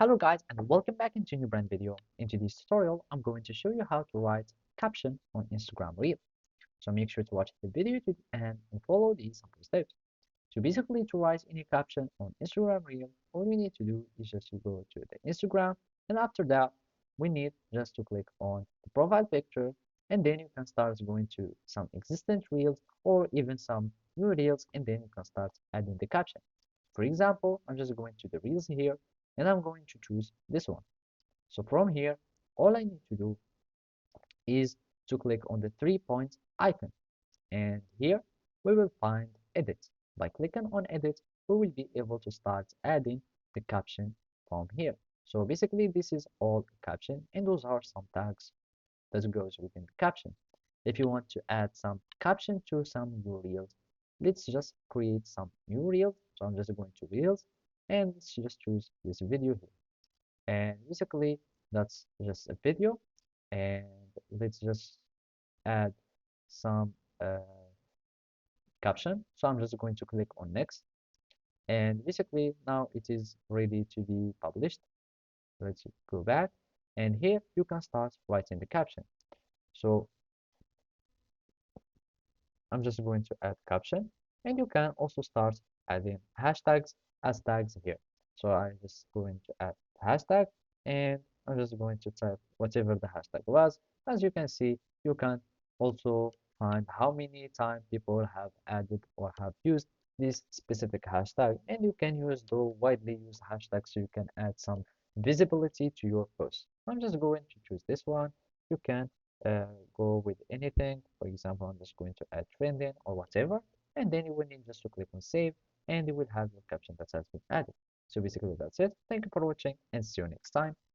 Hello guys and welcome back into a new brand video. In today's tutorial, I'm going to show you how to write caption on Instagram Reel. So make sure to watch the video to the end and follow these simple steps. So basically to write any caption on Instagram Reel, all we need to do is just to go to the Instagram, and after that we need just to click on the profile picture, and then you can start going to some existing reels or even some new reels, and then you can start adding the caption. For example, I'm just going to the reels here and I'm going to choose this one. So from here, all I need to do is to click on the 3 points icon, and here we will find edit. By clicking on edit, we will be able to start adding the caption from here. So basically this is all caption, and those are some tags that goes within the caption. If you want to add some caption to some new reels, let's just create some new reels. So I'm just going to reels, and let's just choose this video here. And basically that's just a video, and let's just add some caption. So I'm just going to click on next, and basically now it is ready to be published. Let's go back, and here you can start writing the caption. So I'm just going to add caption, and you can also start adding hashtags as tags here. So I'm just going to add hashtag, and I'm just going to type whatever the hashtag was. As you can see, you can also find how many times people have added or have used this specific hashtag, and you can use the widely used hashtags so you can add some visibility to your post. I'm just going to choose this one. You can go with anything. For example, I'm just going to add trending or whatever, and then you will need just to click on save, and you will have your caption that has been added. So basically that's it. Thank you for watching, and see you next time.